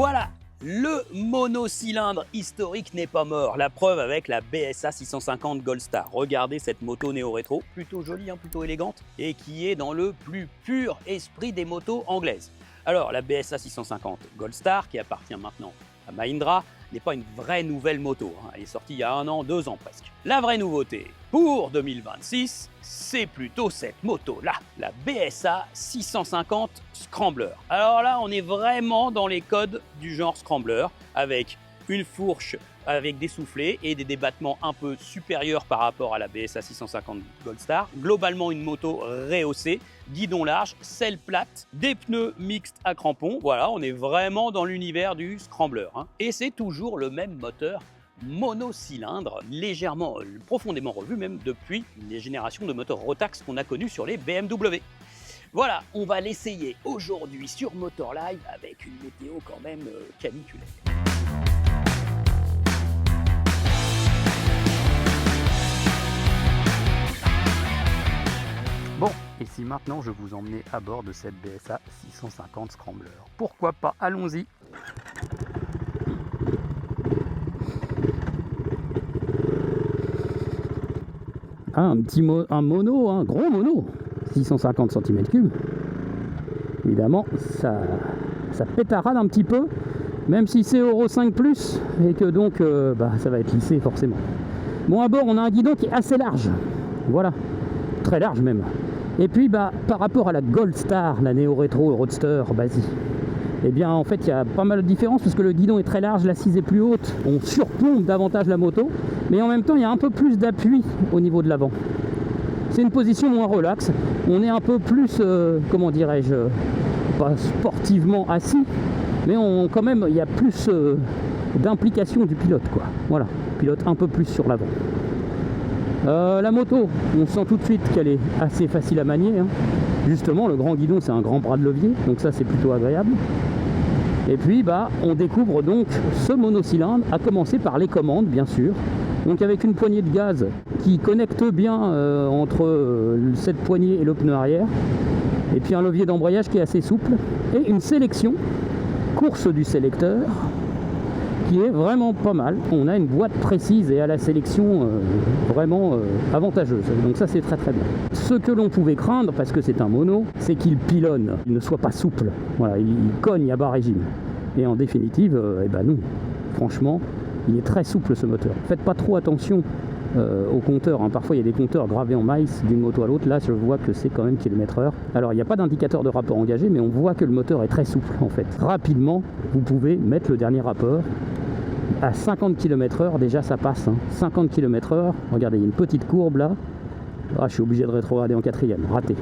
Voilà, le monocylindre historique n'est pas mort. La preuve avec la BSA 650 Gold Star. Regardez cette moto néo-rétro, plutôt jolie, plutôt élégante, et qui est dans le plus pur esprit des motos anglaises. Alors, la BSA 650 Gold Star, qui appartient maintenant à Mahindra, n'est pas une vraie nouvelle moto. Elle est sortie il y a 1 an, 2 ans presque. La vraie nouveauté pour 2026, c'est plutôt cette moto-là, la BSA 650 Scrambler. Alors là, on est vraiment dans les codes du genre Scrambler, avec une fourche avec des soufflets et des débattements un peu supérieurs par rapport à la BSA 650 Gold Star. Globalement, une moto rehaussée, guidon large, selle plate, des pneus mixtes à crampons. Voilà, on est vraiment dans l'univers du Scrambler. Et c'est toujours le même moteur monocylindre, légèrement, profondément revu, même depuis les générations de moteurs Rotax qu'on a connus sur les BMW. Voilà, on va l'essayer aujourd'hui sur Motor Live avec une météo quand même caniculaire. Bon, et si maintenant je vous emmenais à bord de cette BSA 650 Scrambler? Pourquoi pas? Allons-y. Un mono, un gros mono, 650 cm3. Évidemment, ça pétarade un petit peu, même si c'est Euro 5+, et que donc ça va être lissé forcément. Bon, à bord, on a un guidon qui est assez large. Voilà, très large même. Et puis, par rapport à la Gold Star, la Neo Retro Roadster basique, eh bien, en fait, il y a pas mal de différences parce que le guidon est très large, l'assise est plus haute, on surplombe davantage la moto, mais en même temps, il y a un peu plus d'appui au niveau de l'avant. C'est une position moins relaxe, on est un peu plus, comment dirais-je, pas sportivement assis, mais quand même, il y a plus d'implication du pilote, quoi. Voilà, pilote un peu plus sur l'avant. La moto, on sent tout de suite qu'elle est assez facile à manier. Justement, le grand guidon, c'est un grand bras de levier, donc ça, c'est plutôt agréable. Et puis, on découvre donc ce monocylindre, à commencer par les commandes, bien sûr. Donc avec une poignée de gaz qui connecte bien entre cette poignée et le pneu arrière. Et puis un levier d'embrayage qui est assez souple. Et une sélection, course du sélecteur, qui est vraiment pas mal. On a une boîte précise et à la sélection vraiment avantageuse. Donc ça, c'est très très bien. Ce que l'on pouvait craindre, parce que c'est un mono, c'est qu'il pilonne, il ne soit pas souple. Voilà, il cogne à bas régime. Et en définitive, non. Franchement, il est très souple ce moteur. Faites pas trop attention au compteur. Parfois, il y a des compteurs gravés en miles d'une moto à l'autre. Là, je vois que c'est quand même km/h. Alors, il n'y a pas d'indicateur de rapport engagé, mais on voit que le moteur est très souple en fait. Rapidement, vous pouvez mettre le dernier rapport. À 50 km/h, déjà ça passe. 50 km/h, regardez, il y a une petite courbe là. Je suis obligé de rétrograder en 4ème, raté.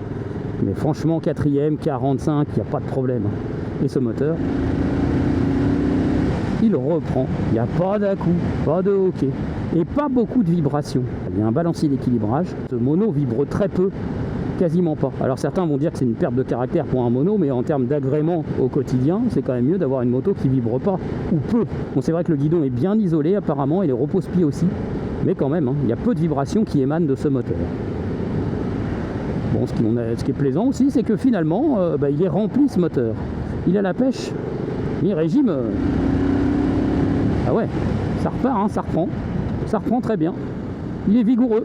Mais franchement, 4ème, 45, il n'y a pas de problème. Et ce moteur, il reprend. Il n'y a pas d'à-coup, pas de hoquet. Et pas beaucoup de vibrations. Il y a un balancier d'équilibrage. Ce mono vibre très peu, quasiment pas. Alors certains vont dire que c'est une perte de caractère pour un mono, mais en termes d'agrément au quotidien, c'est quand même mieux d'avoir une moto qui vibre pas, ou peu. Bon, c'est vrai que le guidon est bien isolé apparemment, et les repose-pieds aussi, mais quand même, il y a peu de vibrations qui émanent de ce moteur. Bon, ce qui est plaisant aussi, c'est que finalement, il est rempli ce moteur. Il a la pêche, mi-régime. Ah ouais, ça repart, ça reprend très bien. Il est vigoureux.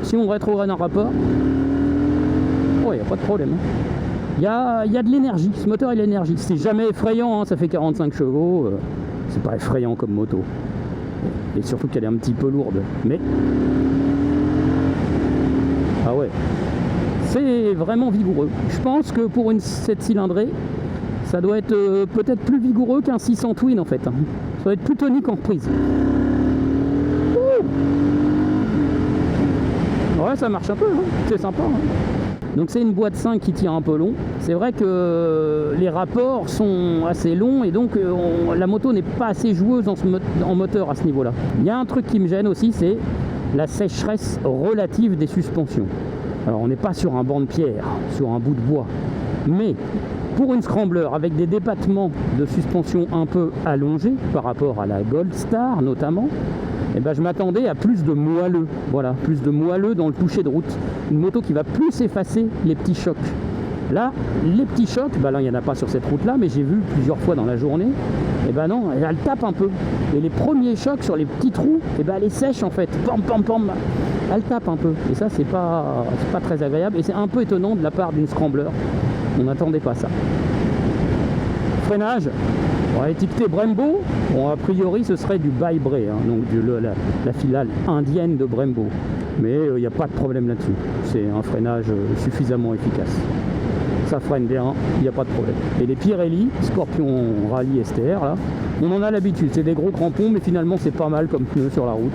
Si on rétrograde un rapport, il n'y a pas de problème. Il y a de l'énergie, ce moteur il a de l'énergie. C'est jamais effrayant, ça fait 45 chevaux. C'est pas effrayant comme moto. Et surtout qu'elle est un petit peu lourde. Mais ah ouais, c'est vraiment vigoureux. Je pense que pour cette cylindrée, ça doit être peut-être plus vigoureux qu'un 600 Twin en fait. Ça doit être plus tonique en reprise. Ouais, ça marche un peu, c'est sympa. Donc c'est une boîte 5 qui tire un peu long. C'est vrai que les rapports sont assez longs et donc la moto n'est pas assez joueuse en moteur à ce niveau-là. Il y a un truc qui me gêne aussi, c'est la sécheresse relative des suspensions. Alors on n'est pas sur un banc de pierre, sur un bout de bois, mais pour une Scrambler avec des débattements de suspension un peu allongés par rapport à la Gold Star notamment, je m'attendais à plus de moelleux, voilà, plus de moelleux dans le toucher de route. Une moto qui va plus effacer les petits chocs. Là, les petits chocs, bah là il n'y en a pas sur cette route là, mais j'ai vu plusieurs fois dans la journée, et ben non, elle tape un peu. Et les premiers chocs sur les petits trous, et ben elle est sèche en fait, pam pam pam, elle tape un peu. Et ça c'est pas très agréable, et c'est un peu étonnant de la part d'une scrambler, on n'attendait pas ça. Freinage, on a étiqueté Brembo, bon a priori ce serait du By Bray, hein, donc la filiale indienne de Brembo, mais il n'y a pas de problème là-dessus, c'est un freinage suffisamment efficace. Ça freine bien, il n'y a pas de problème. Et les Pirelli, Scorpion Rally STR, là, on en a l'habitude, c'est des gros crampons, mais finalement c'est pas mal comme pneu sur la route.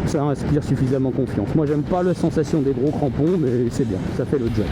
Ça inspire suffisamment confiance. Moi j'aime pas la sensation des gros crampons, mais c'est bien, ça fait le job.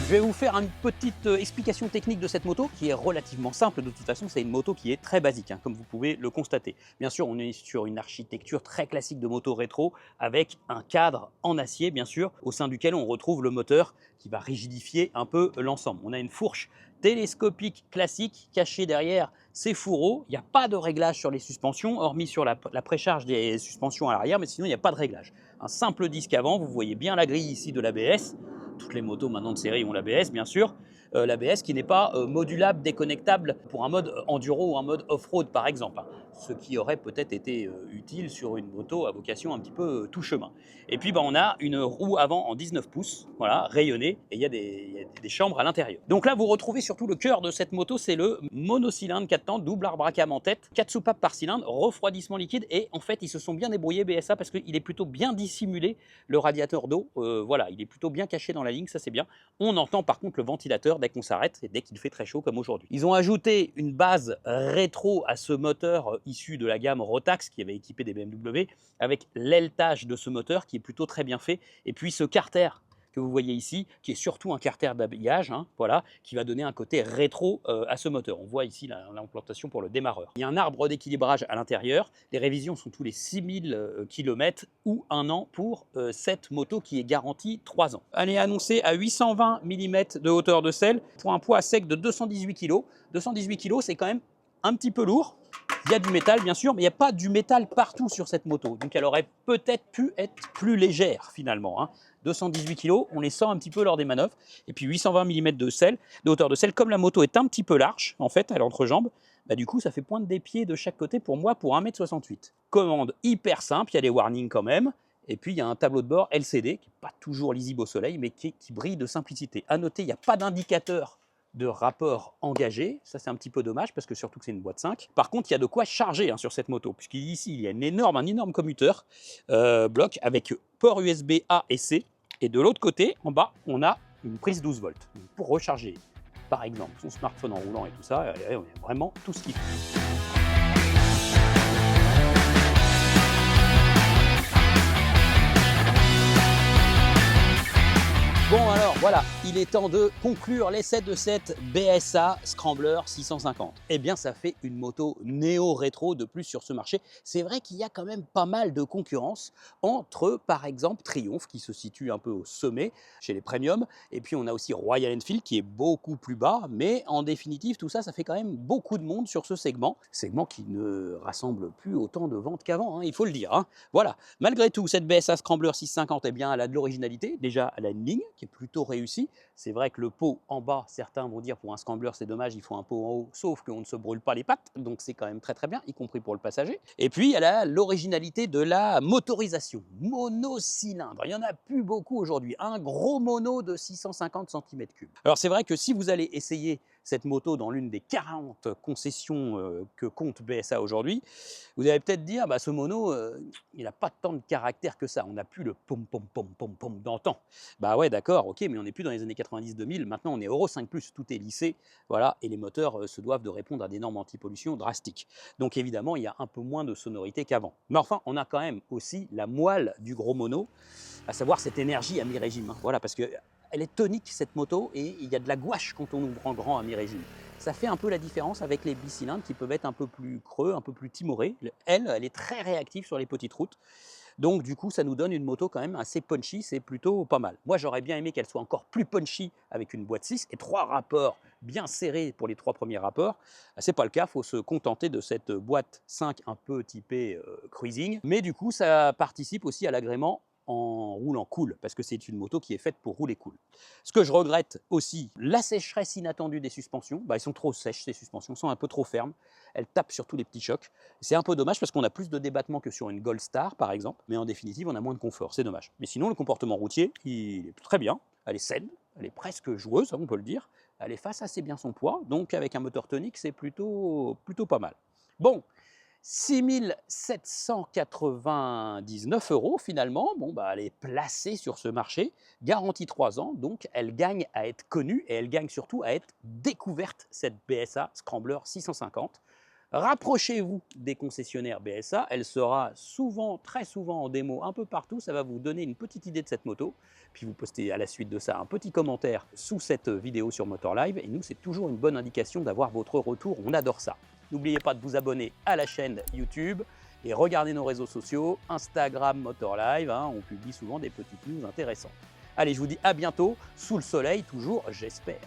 Je vais vous faire une petite explication technique de cette moto qui est relativement simple. De toute façon, c'est une moto qui est très basique, hein, comme vous pouvez le constater. Bien sûr, on est sur une architecture très classique de moto rétro avec un cadre en acier, bien sûr, au sein duquel on retrouve le moteur qui va rigidifier un peu l'ensemble. On a une fourche télescopique classique cachée derrière ces fourreaux. Il n'y a pas de réglage sur les suspensions, hormis sur la précharge des suspensions à l'arrière, mais sinon il n'y a pas de réglage. Un simple disque avant, vous voyez bien la grille ici de l'ABS. Toutes les motos maintenant de série ont l'ABS, bien sûr. L'ABS qui n'est pas modulable, déconnectable pour un mode enduro ou un mode off-road par exemple, hein. Ce qui aurait peut-être été utile sur une moto à vocation un petit peu tout chemin. Et puis on a une roue avant en 19 pouces, voilà, rayonnée, et il y a des chambres à l'intérieur. Donc là vous retrouvez surtout le cœur de cette moto, c'est le monocylindre 4 temps, double arbre à cam en tête, 4 soupapes par cylindre, refroidissement liquide, et en fait ils se sont bien débrouillés BSA parce qu'il est plutôt bien dissimulé, le radiateur d'eau, voilà, il est plutôt bien caché dans la ligne, ça c'est bien. On entend par contre le ventilateur dès qu'on s'arrête et dès qu'il fait très chaud comme aujourd'hui. Ils ont ajouté une base rétro à ce moteur issu de la gamme Rotax qui avait équipé des BMW avec l'ailetage de ce moteur qui est plutôt très bien fait, et puis ce carter que vous voyez ici, qui est surtout un carter d'habillage, hein, voilà, qui va donner un côté rétro à ce moteur. On voit ici l'implantation pour le démarreur. Il y a un arbre d'équilibrage à l'intérieur. Les révisions sont tous les 6000 km ou 1 an pour cette moto qui est garantie 3 ans. Elle est annoncée à 820 mm de hauteur de selle pour un poids sec de 218 kg. 218 kg, c'est quand même un petit peu lourd. Il y a du métal bien sûr, mais il n'y a pas du métal partout sur cette moto. Donc elle aurait peut-être pu être plus légère finalement, hein. 218 kg, on les sent un petit peu lors des manœuvres. Et puis 820 mm de hauteur de selle. Comme la moto est un petit peu large, en fait, à l'entrejambe, bah du coup ça fait pointe des pieds de chaque côté pour moi pour 1,68 m. Commande hyper simple, il y a des warnings quand même. Et puis il y a un tableau de bord LCD, qui n'est pas toujours lisible au soleil, mais qui brille de simplicité. À noter, il n'y a pas d'indicateur de rapport engagé, ça c'est un petit peu dommage parce que surtout que c'est une boîte 5. Par contre, il y a de quoi charger, hein, sur cette moto, puisqu'ici il y a un énorme commuteur bloc avec port USB A et C. Et de l'autre côté, en bas, on a une prise 12 volts pour recharger, par exemple, son smartphone en roulant et tout ça. Et on a vraiment tout ce qu'il faut. Bon alors voilà, il est temps de conclure l'essai de cette BSA Scrambler 650. Eh bien ça fait une moto néo-rétro de plus sur ce marché. C'est vrai qu'il y a quand même pas mal de concurrence entre par exemple Triumph qui se situe un peu au sommet chez les premiums, et puis on a aussi Royal Enfield qui est beaucoup plus bas, mais en définitive tout ça, ça fait quand même beaucoup de monde sur ce segment qui ne rassemble plus autant de ventes qu'avant, hein, il faut le dire, hein. Voilà, malgré tout cette BSA Scrambler 650, eh bien elle a de l'originalité, déjà elle a une ligne qui est plutôt réussi. C'est vrai que le pot en bas, certains vont dire pour un scrambler c'est dommage, il faut un pot en haut, sauf qu'on ne se brûle pas les pattes, donc c'est quand même très bien, y compris pour le passager. Et puis elle a l'originalité de la motorisation, monocylindre, il n'y en a plus beaucoup aujourd'hui, un gros mono de 650 cm3. Alors c'est vrai que si vous allez essayer cette moto dans l'une des 40 concessions que compte BSA aujourd'hui, vous allez peut-être dire, bah, ce mono, il n'a pas tant de caractère que ça, on n'a plus le pom pom pom pom pom d'antan. Bah ouais d'accord, ok, mais on n'est plus dans les années 90-2000, maintenant on est Euro 5+, tout est lissé, voilà, et les moteurs se doivent de répondre à des normes anti-pollution drastiques. Donc évidemment, il y a un peu moins de sonorité qu'avant. Mais enfin, on a quand même aussi la moelle du gros mono, à savoir cette énergie à mi-régime, hein, voilà, parce que elle est tonique cette moto, et il y a de la gouache quand on ouvre en grand à mi-régime. Ça fait un peu la différence avec les bicylindres qui peuvent être un peu plus creux, un peu plus timorés. Elle est très réactive sur les petites routes. Donc du coup, ça nous donne une moto quand même assez punchy, c'est plutôt pas mal. Moi, j'aurais bien aimé qu'elle soit encore plus punchy avec une boîte 6 et 3 rapports bien serrés pour les 3 premiers rapports. C'est pas le cas, il faut se contenter de cette boîte 5 un peu typée cruising. Mais du coup, ça participe aussi à l'agrément en roulant cool, parce que c'est une moto qui est faite pour rouler cool. Ce que je regrette aussi, la sécheresse inattendue des suspensions. Elles sont trop sèches, ces suspensions, sont un peu trop fermes. Elles tapent sur tous les petits chocs. C'est un peu dommage parce qu'on a plus de débattement que sur une Gold Star, par exemple, mais en définitive, on a moins de confort, c'est dommage. Mais sinon, le comportement routier, il est très bien. Elle est saine, elle est presque joueuse, on peut le dire. Elle efface assez bien son poids, donc avec un moteur tonique, c'est plutôt pas mal. Bon, 6 799 € finalement, elle est placée sur ce marché, garantie 3 ans, donc elle gagne à être connue et elle gagne surtout à être découverte, cette BSA Scrambler 650. Rapprochez-vous des concessionnaires BSA, elle sera souvent, très souvent en démo un peu partout, ça va vous donner une petite idée de cette moto, puis vous postez à la suite de ça un petit commentaire sous cette vidéo sur Motor Live, et nous c'est toujours une bonne indication d'avoir votre retour, on adore ça. N'oubliez pas de vous abonner à la chaîne YouTube et regardez nos réseaux sociaux, Instagram, Motor Live, on publie souvent des petites news intéressantes. Allez, je vous dis à bientôt, sous le soleil toujours, j'espère.